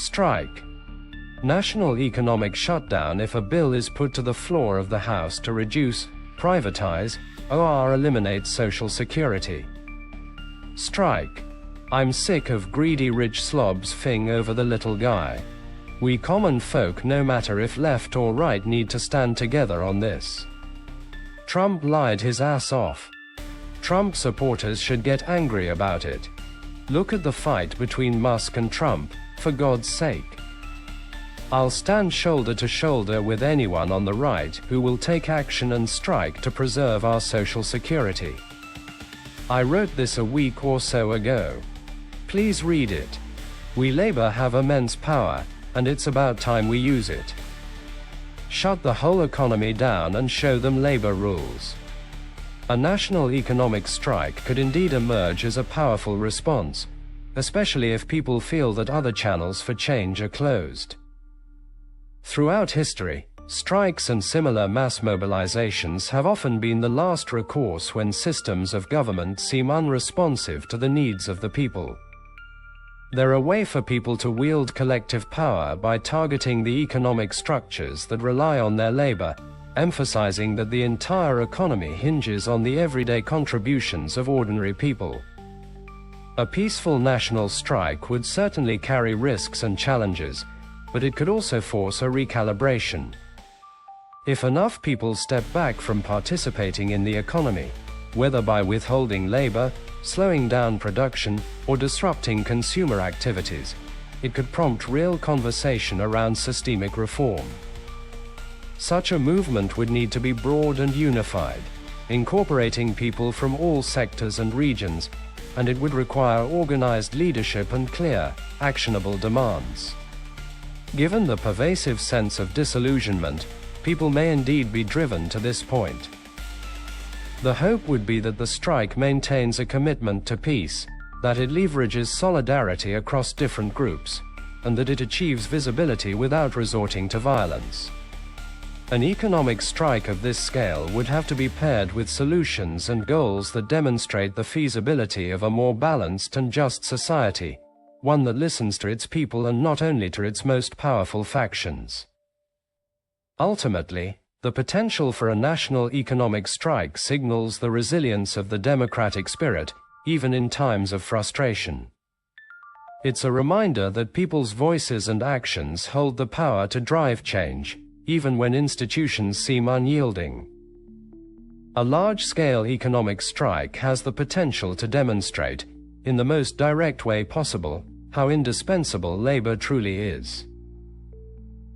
Strike. National economic shutdown if a bill is put to the floor of the House to reduce, privatize, or eliminate Social Security. Strike. I'm sick of greedy rich slobs fighting over the little guy. We common folk, no matter if left or right, need to stand together on this. Trump lied his ass off. Trump supporters should get angry about it. Look at the fight between Musk and Trump, for God's sake. I'll stand shoulder to shoulder with anyone on the right who will take action and strike to preserve our Social Security. I wrote this a week or so ago. Please read it. We Labour have immense power, and it's about time we use it. Shut the whole economy down and show them Labour rules. A national economic strike could indeed emerge as a powerful response, especially if people feel that other channels for change are closed. Throughout history, strikes and similar mass mobilizations have often been the last recourse when systems of government seem unresponsive to the needs of the people. They're a way for people to wield collective power by targeting the economic structures that rely on their labor, emphasizing that the entire economy hinges on the everyday contributions of ordinary people. A peaceful national strike would certainly carry risks and challenges, but it could also force a recalibration. If enough people step back from participating in the economy, whether by withholding labor, slowing down production, or disrupting consumer activities, it could prompt real conversation around systemic reform. Such a movement would need to be broad and unified, incorporating people from all sectors and regions, and it would require organized leadership and clear, actionable demands. Given the pervasive sense of disillusionment, people may indeed be driven to this point. The hope would be that the strike maintains a commitment to peace, that it leverages solidarity across different groups, and that it achieves visibility without resorting to violence. An economic strike of this scale would have to be paired with solutions and goals that demonstrate the feasibility of a more balanced and just society, one that listens to its people and not only to its most powerful factions. Ultimately, the potential for a national economic strike signals the resilience of the democratic spirit, even in times of frustration. It's a reminder that people's voices and actions hold the power to drive change, even when institutions seem unyielding. A large-scale economic strike has the potential to demonstrate, in the most direct way possible, how indispensable labor truly is.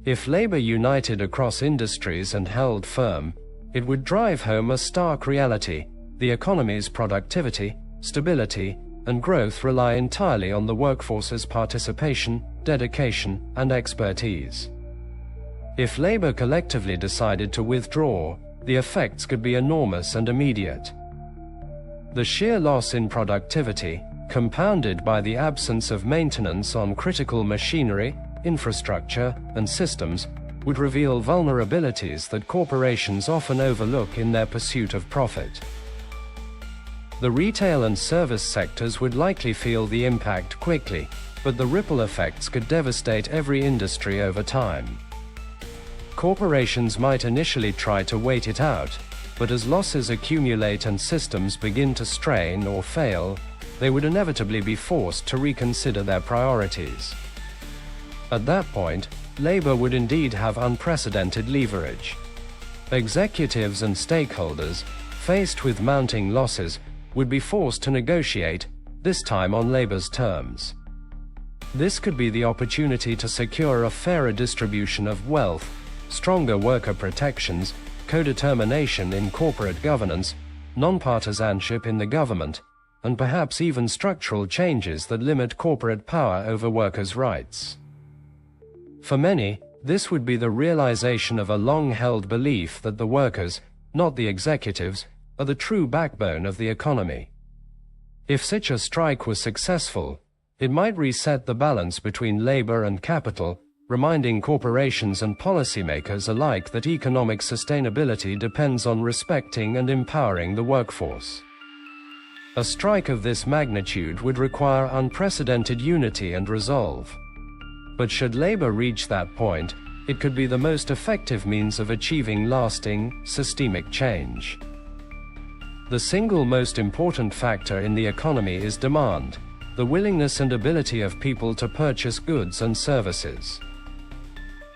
If labor united across industries and held firm, it would drive home a stark reality: the economy's productivity, stability, and growth rely entirely on the workforce's participation, dedication, and expertise. If labor collectively decided to withdraw, the effects could be enormous and immediate. The sheer loss in productivity, compounded by the absence of maintenance on critical machinery, infrastructure, and systems, would reveal vulnerabilities that corporations often overlook in their pursuit of profit. The retail and service sectors would likely feel the impact quickly, but the ripple effects could devastate every industry over time. Corporations might initially try to wait it out, but as losses accumulate and systems begin to strain or fail, they would inevitably be forced to reconsider their priorities. At that point, labor would indeed have unprecedented leverage. Executives and stakeholders, faced with mounting losses, would be forced to negotiate, this time on labor's terms. This could be the opportunity to secure a fairer distribution of wealth, stronger worker protections, co-determination in corporate governance, non-partisanship in the government, and perhaps even structural changes that limit corporate power over workers' rights. For many, this would be the realization of a long-held belief that the workers, not the executives, are the true backbone of the economy. If such a strike was successful, it might reset the balance between labor and capital, reminding corporations and policymakers alike that economic sustainability depends on respecting and empowering the workforce. A strike of this magnitude would require unprecedented unity and resolve. But should labor reach that point, it could be the most effective means of achieving lasting, systemic change. The single most important factor in the economy is demand, the willingness and ability of people to purchase goods and services.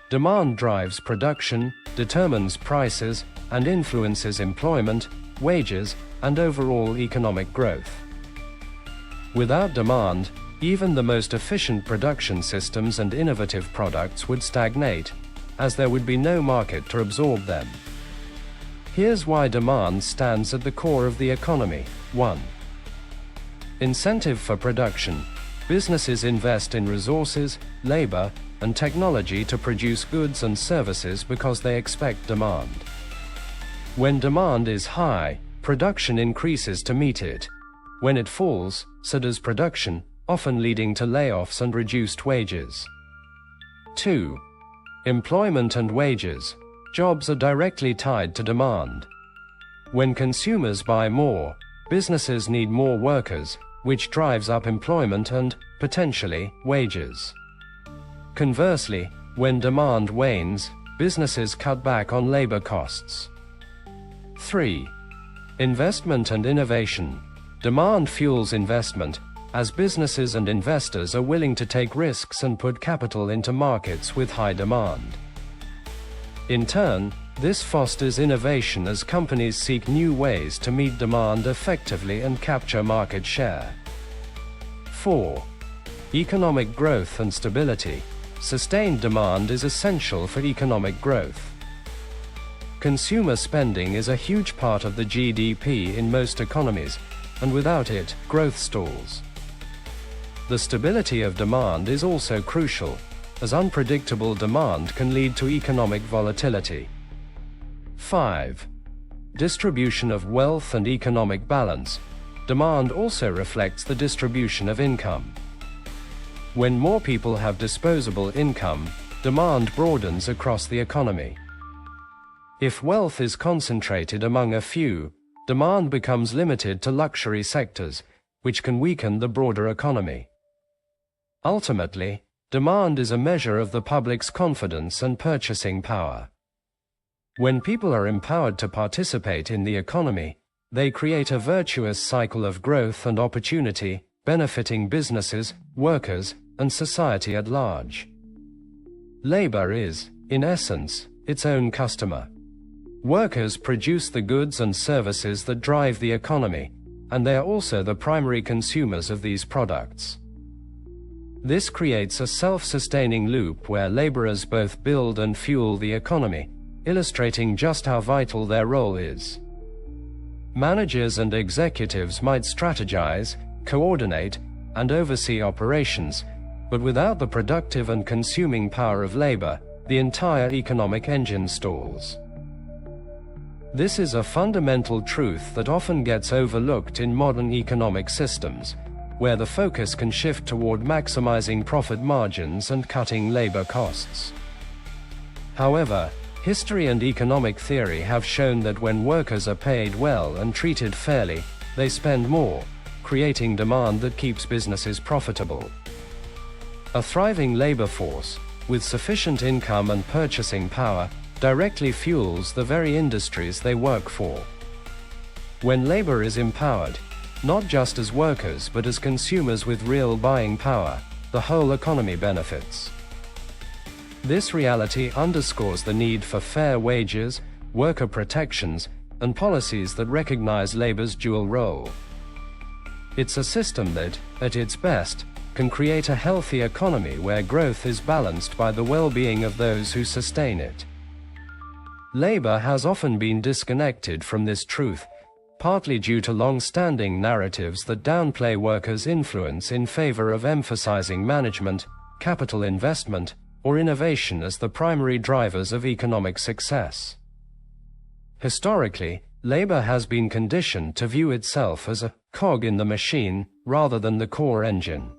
Demand drives production, determines prices, and influences employment, wages, and overall economic growth. Without demand, even the most efficient production systems and innovative products would stagnate, as there would be no market to absorb them. Here's why demand stands at the core of the economy. 1. Incentive for production. Businesses invest in resources, labor, and technology to produce goods and services because they expect demand. When demand is high, production increases to meet it. When it falls, so does production, often leading to layoffs and reduced wages. 2. Employment and wages. Jobs are directly tied to demand. When consumers buy more, businesses need more workers, which drives up employment and, potentially, wages. Conversely, when demand wanes, businesses cut back on labor costs. 3. Investment and innovation. Demand fuels investment, as businesses and investors are willing to take risks and put capital into markets with high demand. In turn, this fosters innovation as companies seek new ways to meet demand effectively and capture market share. 4. Economic growth and stability. Sustained demand is essential for economic growth. Consumer spending is a huge part of the GDP in most economies, and without it, growth stalls. The stability of demand is also crucial, as unpredictable demand can lead to economic volatility. 5. Distribution of wealth and economic balance. Demand also reflects the distribution of income. When more people have disposable income, demand broadens across the economy. If wealth is concentrated among a few, demand becomes limited to luxury sectors, which can weaken the broader economy. Ultimately, demand is a measure of the public's confidence and purchasing power. When people are empowered to participate in the economy, they create a virtuous cycle of growth and opportunity, benefiting businesses, workers, and society at large. Labor is, in essence, its own customer. Workers produce the goods and services that drive the economy, and they are also the primary consumers of these products. This creates a self-sustaining loop where laborers both build and fuel the economy, illustrating just how vital their role is. Managers and executives might strategize, coordinate, and oversee operations, but without the productive and consuming power of labor, the entire economic engine stalls. This is a fundamental truth that often gets overlooked in modern economic systems, where the focus can shift toward maximizing profit margins and cutting labor costs. However, history and economic theory have shown that when workers are paid well and treated fairly, they spend more, creating demand that keeps businesses profitable. A thriving labor force, with sufficient income and purchasing power, directly fuels the very industries they work for. When labor is empowered, not just as workers but as consumers with real buying power, the whole economy benefits. This reality underscores the need for fair wages, worker protections, and policies that recognize labor's dual role. It's a system that, at its best, can create a healthy economy where growth is balanced by the well-being of those who sustain it. Labor has often been disconnected from this truth, partly due to long-standing narratives that downplay workers' influence in favor of emphasizing management, capital investment, or innovation as the primary drivers of economic success. Historically, labor has been conditioned to view itself as a cog in the machine, rather than the core engine.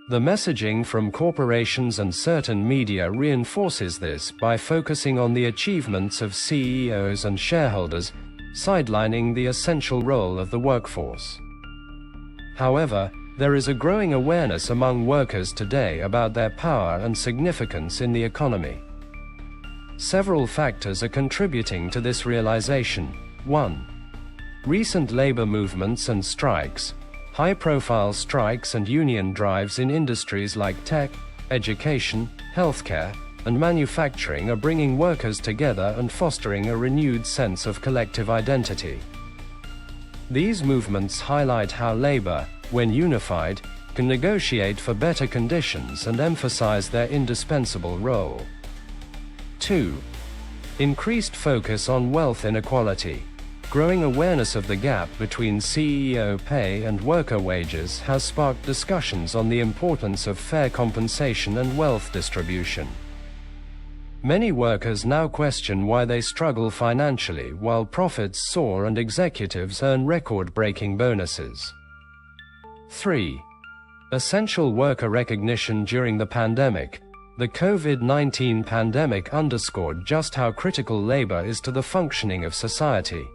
The messaging from corporations and certain media reinforces this by focusing on the achievements of CEOs and shareholders, sidelining the essential role of the workforce. However, There is a growing awareness among workers today about their power and significance in the economy. Several factors are contributing to this realization. 1. Recent labor movements and strikes. High-profile strikes and union drives in industries like tech, education, healthcare, and manufacturing are bringing workers together and fostering a renewed sense of collective identity. These movements highlight how labor, when unified, can negotiate for better conditions and emphasize their indispensable role. 2. Increased focus on wealth inequality. Growing awareness of the gap between CEO pay and worker wages has sparked discussions on the importance of fair compensation and wealth distribution. Many workers now question why they struggle financially while profits soar and executives earn record-breaking bonuses. 3. Essential worker recognition during the pandemic. The COVID-19 pandemic underscored just how critical labor is to the functioning of society.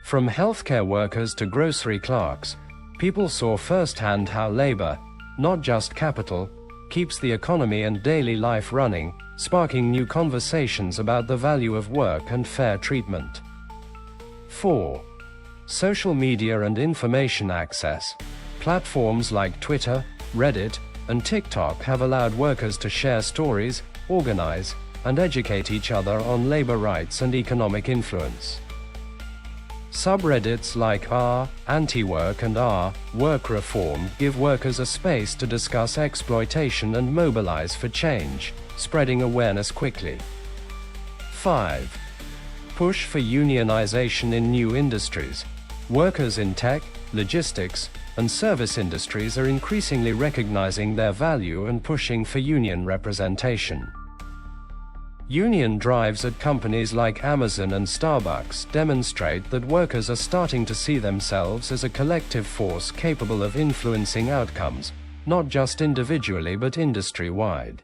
From healthcare workers to grocery clerks, people saw firsthand how labor, not just capital, keeps the economy and daily life running, sparking new conversations about the value of work and fair treatment. 4. Social media and information access. Platforms like Twitter, Reddit, and TikTok have allowed workers to share stories, organize, and educate each other on labor rights and economic influence. Subreddits like r/anti-work and r/work reform give workers a space to discuss exploitation and mobilize for change, spreading awareness quickly. 5. Push for unionization in new industries. Workers in tech, logistics, and service industries are increasingly recognizing their value and pushing for union representation. Union drives at companies like Amazon and Starbucks demonstrate that workers are starting to see themselves as a collective force capable of influencing outcomes, not just individually but industry-wide.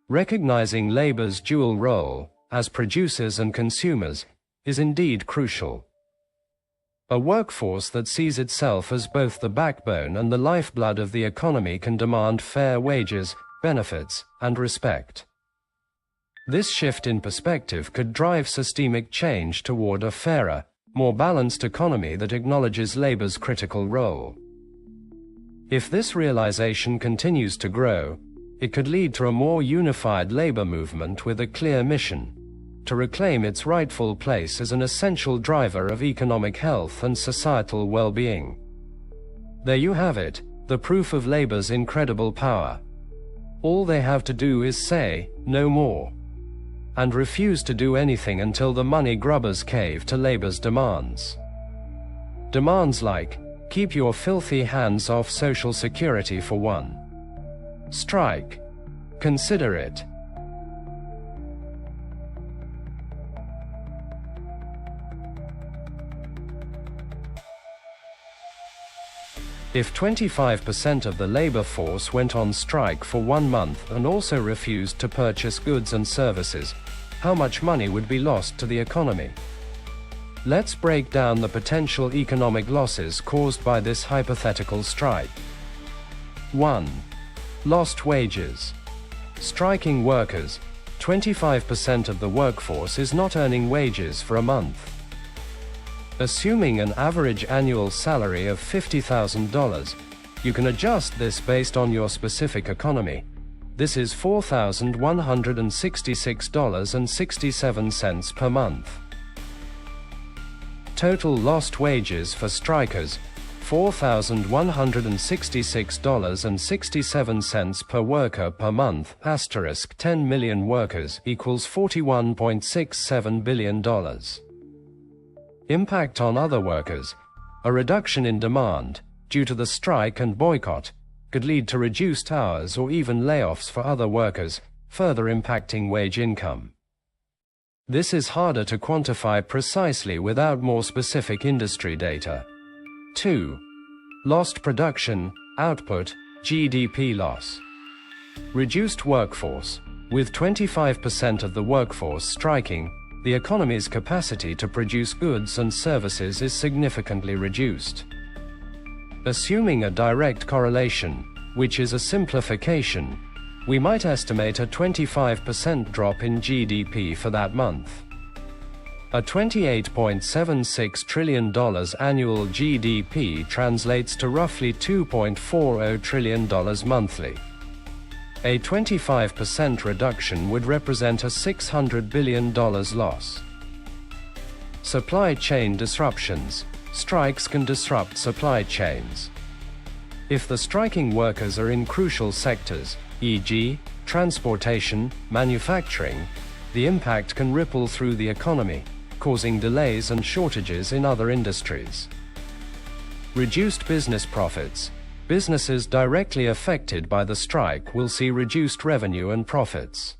Recognizing labor's dual role, as producers and consumers, is indeed crucial. A workforce that sees itself as both the backbone and the lifeblood of the economy can demand fair wages, benefits, and respect. This shift in perspective could drive systemic change toward a fairer, more balanced economy that acknowledges labor's critical role. If this realization continues to grow, it could lead to a more unified labor movement with a clear mission: to reclaim its rightful place as an essential driver of economic health and societal well-being. There you have it, the proof of labor's incredible power. All they have to do is say, "No more," and refuse to do anything until the money grubbers cave to labor's demands. Demands like, keep your filthy hands off Social Security for one. Strike. Consider it. If 25% of the labor force went on strike for 1 month and also refused to purchase goods and services, how much money would be lost to the economy? Let's break down the potential economic losses caused by this hypothetical strike. 1. Lost wages. Striking workers. 25% of the workforce is not earning wages for a month. Assuming an average annual salary of $50,000, you can adjust this based on your specific economy. This is $4,166.67 per month. Total lost wages for strikers, $4,166.67 per worker per month, * 10 million workers equals $41.67 billion. Impact on other workers. A reduction in demand, due to the strike and boycott, could lead to reduced hours or even layoffs for other workers, further impacting wage income. This is harder to quantify precisely without more specific industry data. 2. Lost production, output, GDP loss. Reduced workforce. With 25% of the workforce striking, the economy's capacity to produce goods and services is significantly reduced. Assuming a direct correlation, which is a simplification, we might estimate a 25% drop in GDP for that month. A $28.76 trillion annual GDP translates to roughly $2.40 trillion monthly. A 25% reduction would represent a $600 billion loss. Supply chain disruptions. Strikes can disrupt supply chains. If the striking workers are in crucial sectors, e.g., transportation, manufacturing, the impact can ripple through the economy, causing delays and shortages in other industries. Reduced business profits. Businesses directly affected by the strike will see reduced revenue and profits.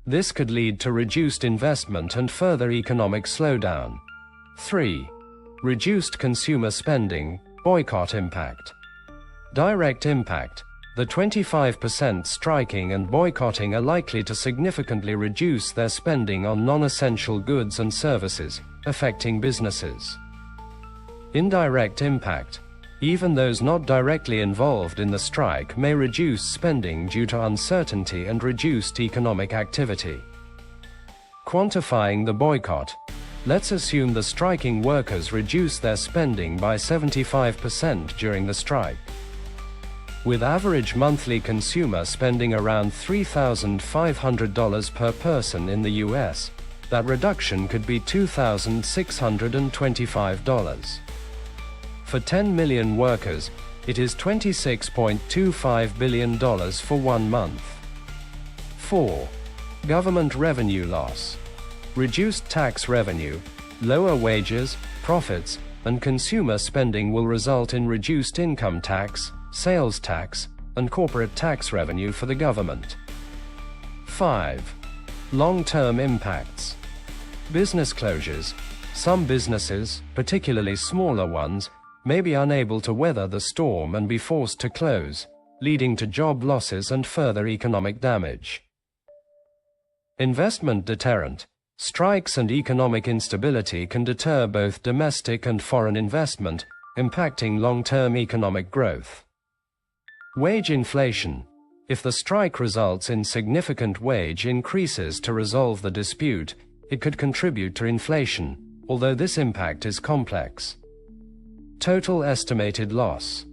This could lead to reduced investment and further economic slowdown. 3. Reduced consumer spending, boycott impact. Direct impact. The 25% striking and boycotting are likely to significantly reduce their spending on non-essential goods and services, affecting businesses. Indirect impact. Even those not directly involved in the strike may reduce spending due to uncertainty and reduced economic activity. Quantifying the boycott. Let's assume the striking workers reduce their spending by 75% during the strike. With average monthly consumer spending around $3,500 per person in the US, that reduction could be $2,625. For 10 million workers, it is $26.25 billion for 1 month. 4. Government revenue loss. Reduced tax revenue, lower wages, profits, and consumer spending will result in reduced income tax, sales tax, and corporate tax revenue for the government. 5. Long-term impacts. Business closures. Some businesses, particularly smaller ones, may be unable to weather the storm and be forced to close, leading to job losses and further economic damage. Investment deterrent. Strikes and economic instability can deter both domestic and foreign investment, impacting long-term economic growth. Wage inflation. If the strike results in significant wage increases to resolve the dispute, it could contribute to inflation, although this impact is complex. Total estimated loss.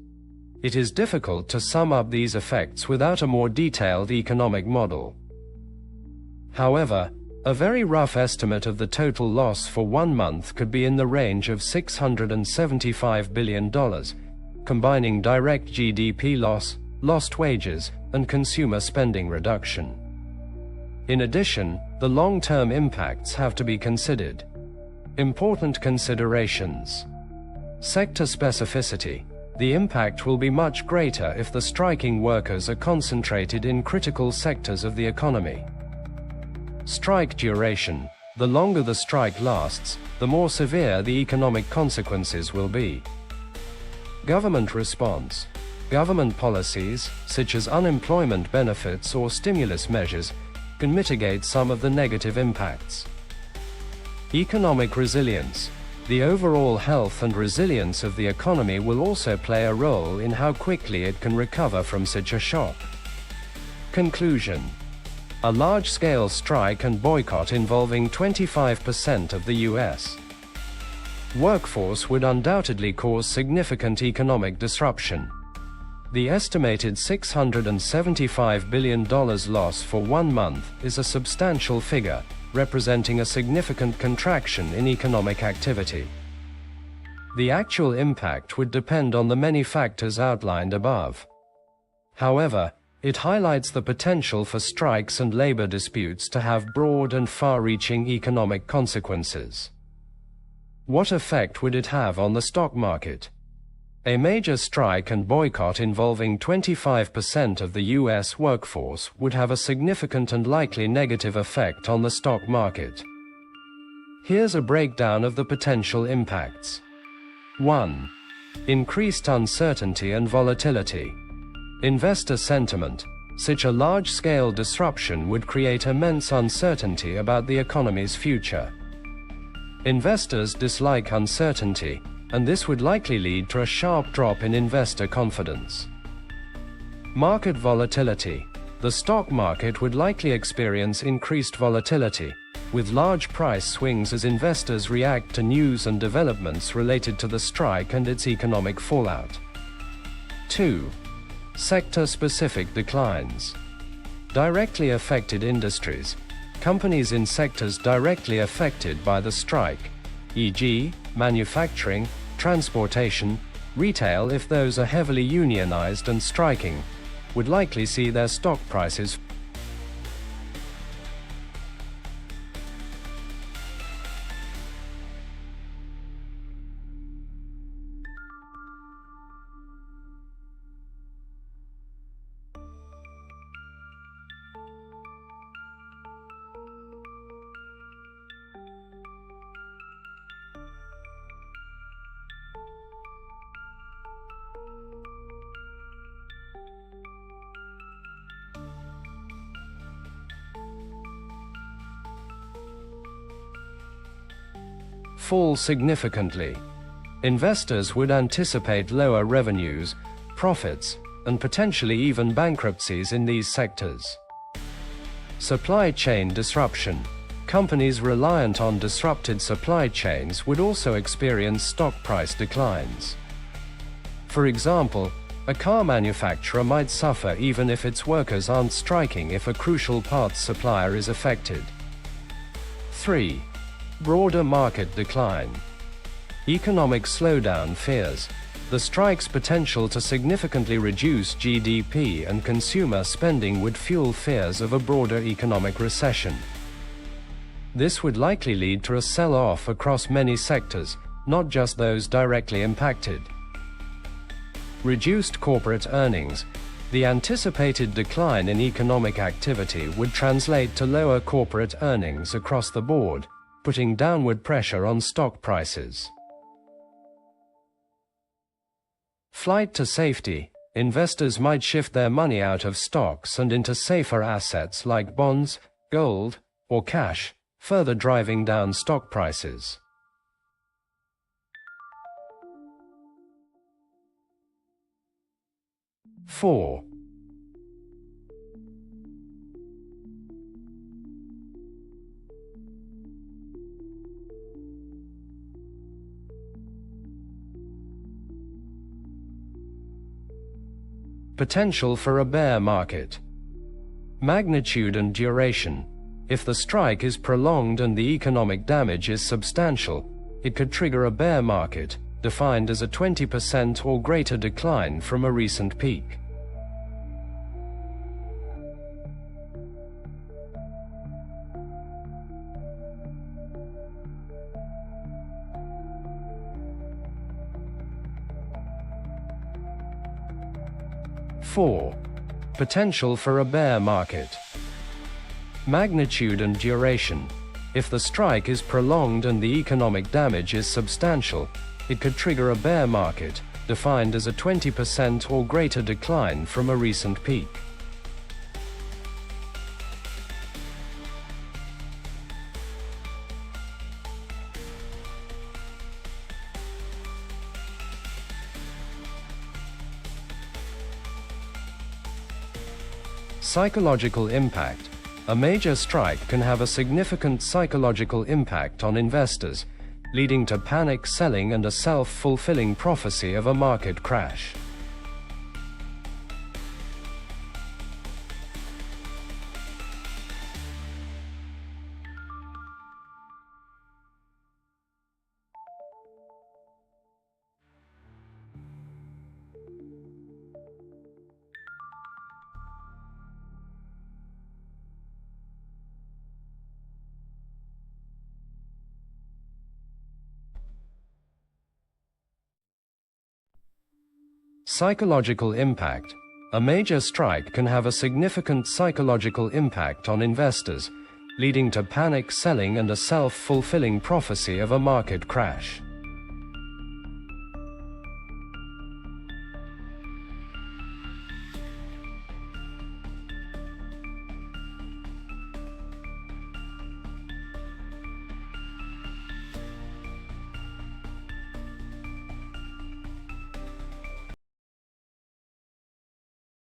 It is difficult to sum up these effects without a more detailed economic model. However, a very rough estimate of the total loss for 1 month could be in the range of $675 billion, combining direct GDP loss, lost wages, and consumer spending reduction. In addition, the long-term impacts have to be considered. Important considerations. Sector specificity. The impact will be much greater if the striking workers are concentrated in critical sectors of the economy. Strike duration. The longer the strike lasts, the more severe the economic consequences will be. Government response. Government policies, such as unemployment benefits or stimulus measures, can mitigate some of the negative impacts. Economic resilience. The overall health and resilience of the economy will also play a role in how quickly it can recover from such a shock. Conclusion. A large-scale strike and boycott involving 25% of the US workforce would undoubtedly cause significant economic disruption. The estimated $675 billion loss for 1 month is a substantial figure, representing a significant contraction in economic activity. The actual impact would depend on the many factors outlined above. However, it highlights the potential for strikes and labor disputes to have broad and far-reaching economic consequences. What effect would it have on the stock market? A major strike and boycott involving 25% of the US workforce would have a significant and likely negative effect on the stock market. Here's a breakdown of the potential impacts. 1. Increased uncertainty and volatility. Investor sentiment. Such a large-scale disruption would create immense uncertainty about the economy's future. Investors dislike uncertainty, and this would likely lead to a sharp drop in investor confidence. Market volatility. The stock market would likely experience increased volatility, with large price swings as investors react to news and developments related to the strike and its economic fallout. 2. Sector-specific declines. Directly affected industries. Companies in sectors directly affected by the strike, e.g., manufacturing, transportation, retail, if those are heavily unionized and striking, would likely see their stock prices fall significantly. Investors would anticipate lower revenues, profits, and potentially even bankruptcies in these sectors. Supply chain disruption. Companies reliant on disrupted supply chains would also experience stock price declines. For example, a car manufacturer might suffer even if its workers aren't striking if a crucial parts supplier is affected. 3. Broader market decline. Economic slowdown fears. The strike's potential to significantly reduce GDP and consumer spending would fuel fears of a broader economic recession. This would likely lead to a sell-off across many sectors, not just those directly impacted. Reduced corporate earnings. The anticipated decline in economic activity would translate to lower corporate earnings across the board, putting downward pressure on stock prices. Flight to safety. Investors might shift their money out of stocks and into safer assets like bonds, gold, or cash, further driving down stock prices. Four. Potential for a bear market. Magnitude and duration. If the strike is prolonged and the economic damage is substantial, it could trigger a bear market, defined as a 20% or greater decline from a recent peak. Four. Potential for a bear market. Magnitude and duration. If the strike is prolonged and the economic damage is substantial, it could trigger a bear market, defined as a 20% or greater decline from a recent peak. Psychological impact. A major strike can have a significant psychological impact on investors, leading to panic selling and a self-fulfilling prophecy of a market crash. Psychological impact. A major strike can have a significant psychological impact on investors, leading to panic selling and a self-fulfilling prophecy of a market crash.